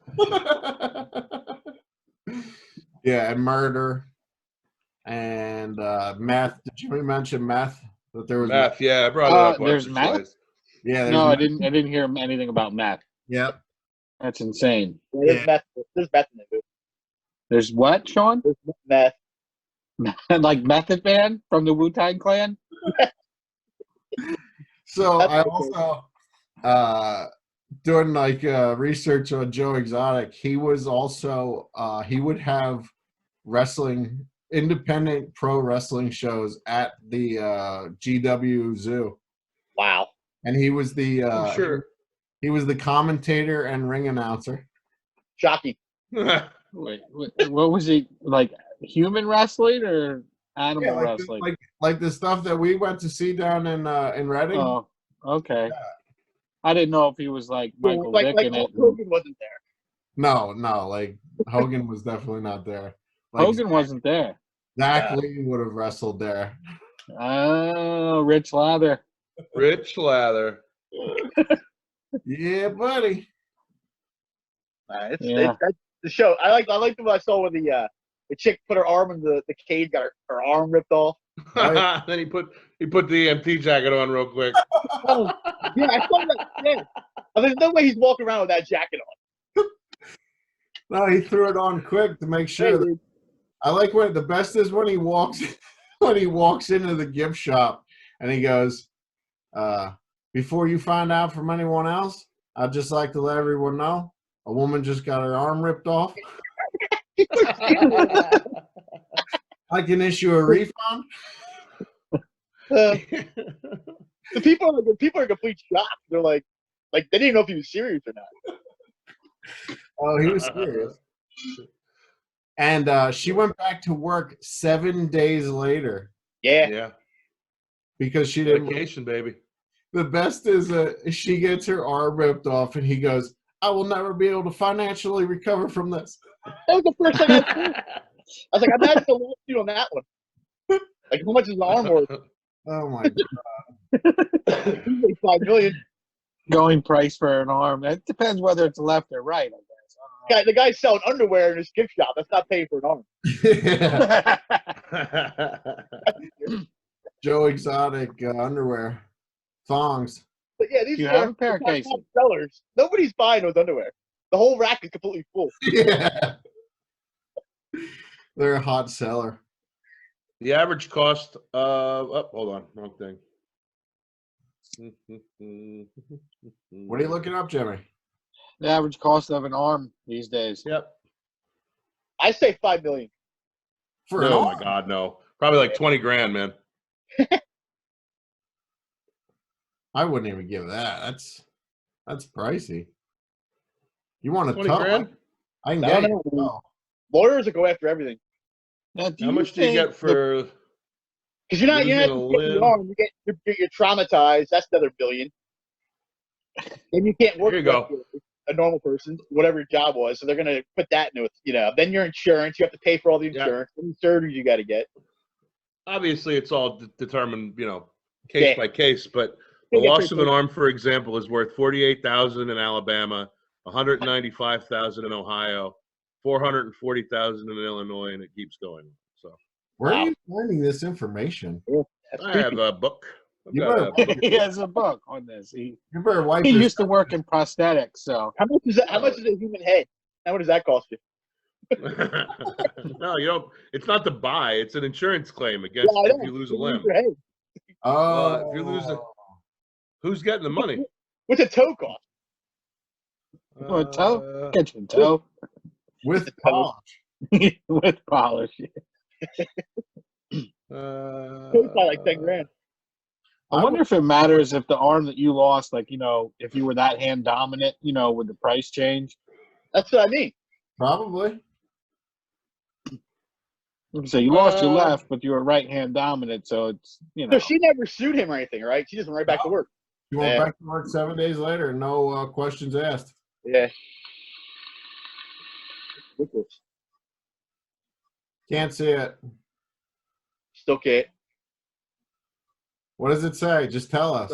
Yeah, and murder and meth. Did you mention meth? That there was meth. Yeah, I brought it up. There's meth. Yeah. No, I didn't hear anything about meth. Yep. That's insane. There's meth. There's meth in it. There's what, Sean? There's meth. Like Method Man from the Wu-Tang Clan? So I also doing like research on Joe Exotic. He was also he would have wrestling independent pro wrestling shows at the GW Zoo, Wow. and he was the I'm sure. he was the commentator and ring announcer. Shocking. Wait, what was he like? Human wrestling or animal Yeah, wrestling? like the stuff that we went to see down in Reading. Oh, okay. I didn't know if he was like Michael Like Vick in Hulk it. Hogan wasn't there. No, like Hogan was definitely not there. Like Hogan wasn't there. Zach Lee would have wrestled there. Oh, Rich Lather. Rich Lather. Yeah, buddy. That's the show. I like the one I saw where the chick put her arm in the cage, got her arm ripped off. Right. Then he put the EMT jacket on real quick. Oh, yeah, I saw that. Yeah. There's no way he's walking around with that jacket on. No, he threw it on quick to make sure. Hey, dude. I like when the best is when he walks into the gift shop and he goes, before you find out from anyone else, I'd just like to let everyone know a woman just got her arm ripped off. I can issue a refund. The people are in complete shock. They're like they didn't know if he was serious or not. Oh, he was serious. And she went back to work 7 days later Yeah. because she didn't. Vacation, baby. The best is she gets her arm ripped off, and he goes, "I will never be able to financially recover from this." That was the first thing I said. I was like, imagine the lawsuit on that one. Like, how much is the arm worth? Oh my god! Usually $5 million. Going price for an arm. It depends whether it's left or right, I guess. The guy's selling underwear in his gift shop. That's not paying for an arm. Joe Exotic underwear, thongs. But yeah, these You are have a pair of top cases. sellers. Nobody's buying those underwear. The whole rack is completely full. Yeah, they're a hot seller. The average cost of hold on, wrong thing. What are you looking up, Jimmy? The average cost of an arm these days. Yep. I say $5 million. For an Oh arm? my God, no. Probably like 20 grand, man. I wouldn't even give that. That's pricey. You want a 20 toe? grand? I can I get don't you. know. a toe. Lawyers will go after everything. Now, How much do you get for Because you're not losing a getting the limb? arm. You're traumatized. That's another $1 billion. Then you can't work Here you like a normal person, whatever your job was. So they're gonna put that into it. Then your insurance. You have to pay for all the Yeah. insurance. And surgeries you got to get. Obviously, it's all determined, case by case. But the You get loss pretty of an close. arm, for example, is worth $48,000 in Alabama, $195,000 in Ohio, $440,000 in Illinois, and it keeps going. So Where Wow. are you finding this information? That's I creepy. have a book. I've You got better- a book. He has a book on this. He You better wipe he this. used to work in prosthetics, so How much is that? How much is a human head? How much does that cost you? No, you don't. It's not to buy. It's an insurance claim against Yeah, I if know. you lose a You limb. your head. Oh, If you lose it, who's getting the money? What's a toe cost? a toe, get your toe with polish. with polish. Toe's probably like 10 grand. I wonder if it matters if the arm that you lost, if you were that hand dominant, would the price change? That's what I mean. Probably. So you lost your left, but you were right hand dominant, so it's So she never sued him or anything, right? She just went right back to work. You went Yeah. back to work 7 days later, no questions asked. Yeah. Ridiculous. Can't see it. Still can't. What does it say? Just tell us.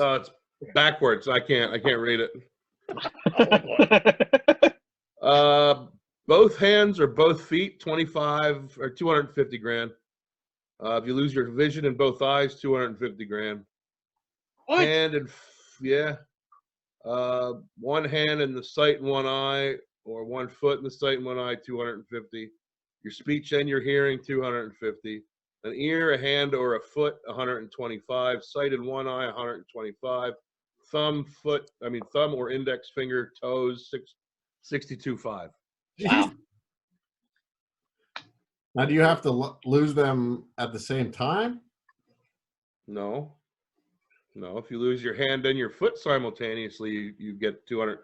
It's backwards. I can't read it. Both hands or both feet, 25 or 250 grand. If you lose your vision in both eyes, 250 grand. What? Hand and one hand in the sight in one eye, or 1 foot in the sight in one eye, 250. Your speech and your hearing, 250. An ear, a hand, or a foot, 125. Sight in one eye, 125. Thumb or index finger, toes, 62.5. Wow. Now, do you have to lose them at the same time? No. If you lose your hand and your foot simultaneously, you get 200.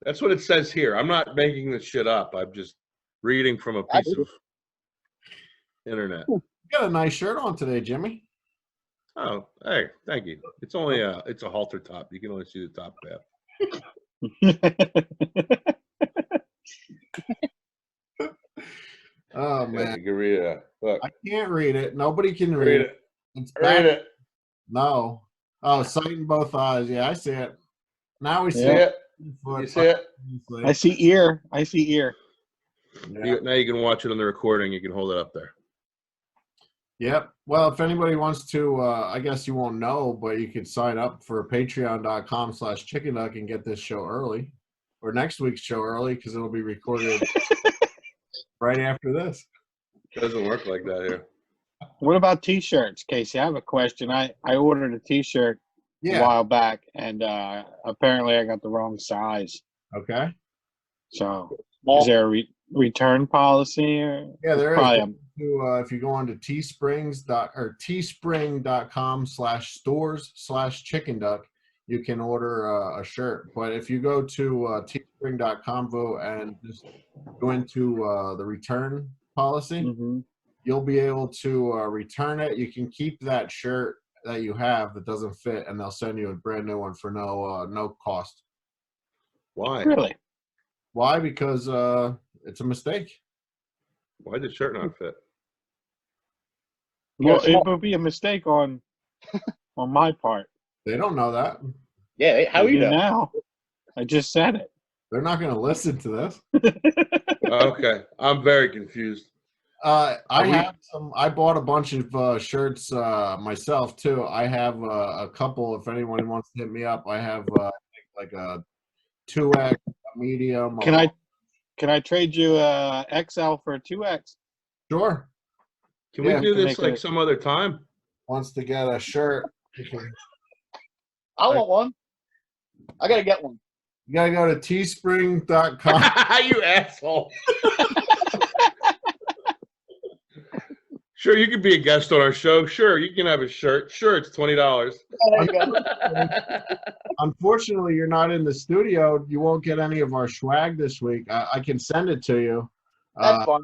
That's what it says here. I'm not making this shit up. I'm just reading from a piece of internet. You got a nice shirt on today, Jimmy. Oh, hey, thank you. It's only it's a halter top. You can only see the top half. Oh, Yeah, man. you can read it. Look, I can't read it. Nobody can read read it. it. It's Read it. No. Oh, sight in both eyes. Yeah, I see it. Now we see See it? Foot, You see it? I see ear. I see ear. Yeah. Now you can watch it on the recording. You can hold it up there. Yep. Well, if anybody wants to, I guess you won't know, but you could sign up for patreon.com/Chickenduck and get this show early, or next week's show early, because it'll be recorded right after this. It doesn't work like that here. What about T-shirts, Casey? I have a question. I ordered a T-shirt a while back, and apparently I got the wrong size. Okay. So, is there a return policy? Or Yeah, there is. probably If you go on to teesprings.com/stores/chickenduck, you can order a shirt. But if you go to teespring.com and just go into the return policy, Mhm. you'll be able to return it. You can keep that shirt that you have that doesn't fit, and they'll send you a brand new one for no cost. Why? Really? Why? Because it's a mistake. Why did the shirt not fit? Well, it would be a mistake on my part. They don't know that. Yeah, how They you do know? now? I just said it. They're not going to listen to this. Okay, I'm very confused. I bought a bunch of shirts myself too. I have a couple. If anyone wants to hit me up, I have like a 2X, a medium. Can I trade you a XL for a 2X? Sure. Can Yeah, we do we can this make like it- some other time? Wants to get a shirt. I want one. I gotta get one. You gotta go to teespring.com. You asshole. Sure, you can be a guest on our show. Sure, you can have a shirt. Sure, it's $20. There you go. Unfortunately, you're not in the studio. You won't get any of our swag this week. I can send it to you. That's fun.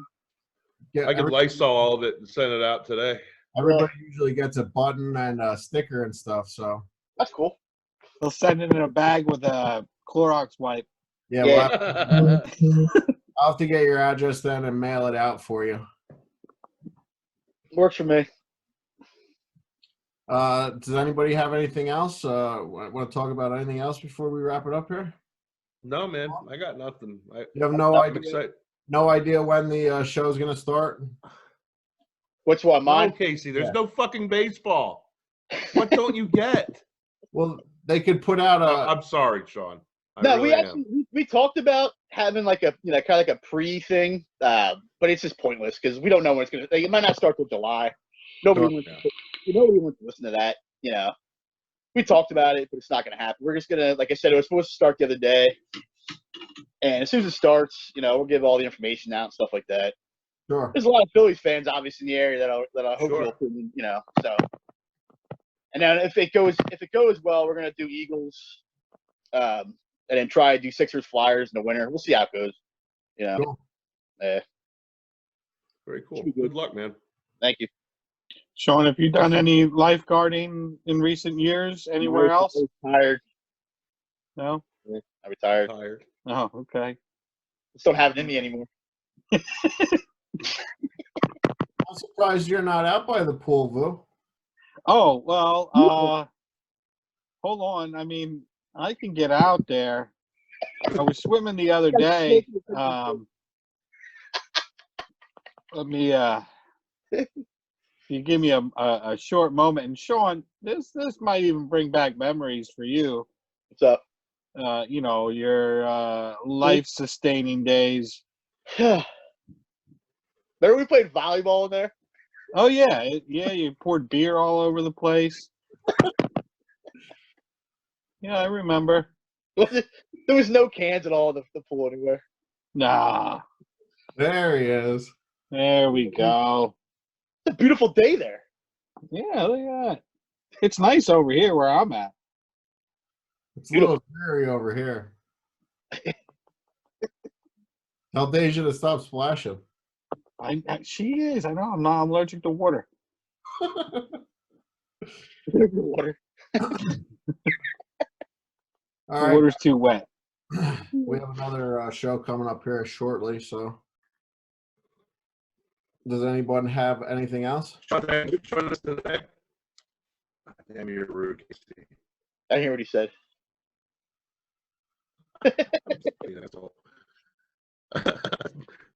I could Lysol all of it and send it out today. Everybody usually gets a button and a sticker and stuff. So That's cool. They'll send it in a bag with a Clorox wipe. yeah, Yeah. I'll have to get your address then and mail it out for you. Works for me. Does anybody have anything else? Want to talk about anything else before we wrap it up here? No, man, I got nothing. You have no I'm idea. excited. No idea when the show's gonna start. Which one? No, Mine? Casey, there's Yeah. no fucking baseball. What don't you get? Well, they could put out a. I'm sorry, Sean. I No, really we actually we talked about having like a kind of like a pre thing, but it's just pointless because we don't know when it's gonna. It might not start till July. Nobody Sure. wants. Nobody wants to listen to that. We talked about it, but it's not gonna happen. We're just gonna, like I said, it was supposed to start the other day, and as soon as it starts, we'll give all the information out and stuff like that. Sure. There's a lot of Phillies fans, obviously, in the area that I hope Sure. will put in, so. And then if it goes well, we're gonna do Eagles, and then try to do Sixers, Flyers in the winter. We'll see how it goes. Cool. Yeah. Very cool. Should be good. Good luck, man. Thank you. Sean, have you done any lifeguarding in recent years anywhere else? I'm retired. No? I retired. Tired. Oh, okay. Just don't have it in me anymore. I'm surprised you're not out by the pool, Vu. Oh, well, hold on. I mean, I can get out there. I was swimming the other day. Let me you give me a short moment. And Sean, this might even bring back memories for you. What's up? Your life-sustaining days. Remember we played volleyball in there? Oh, yeah. You poured beer all over the place. Yeah, I remember. There was no cans at all in the pool anywhere. Nah. There he is. There we go. It's a beautiful day there. Yeah, look at that. It's nice over here where I'm at. It's a little dreary over here. Tell Deja to stop splashing. She is. I know. I'm allergic to water. Water. All The right, water's too wet. we have another show coming up here shortly. So, does anyone have anything else? Sean, thank you for joining us today. Damn, you're rude, Casey. I hear what he said. That's all.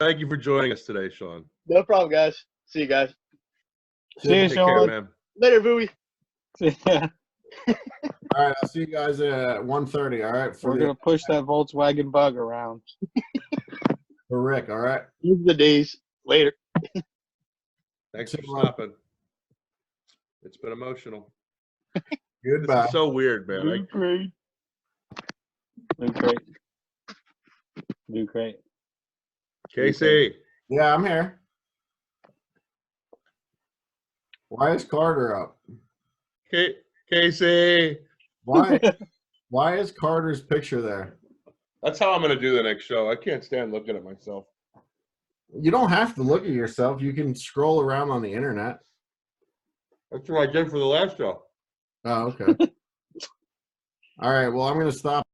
Thank you for joining us today, Sean. No problem, guys. See you guys. See you, Take care, Sean. man. Later, Vooey. Yeah. All right, I'll see you guys at 1:30. All right, We're going to push that Volkswagen Bug around. for Rick. All right. These are the days. Later. Thanks for stopping. It's been emotional. Goodbye. This is so weird, man. Loot crate. Loot crate. Loot crate. Casey, Yeah, I'm here. Why is Carter up? Casey. Why is Carter's picture there? That's how I'm going to do the next show. I can't stand looking at myself. You don't have to look at yourself. You can scroll around on the internet. That's what I did for the last show. Oh, okay. All right. Well, I'm going to stop.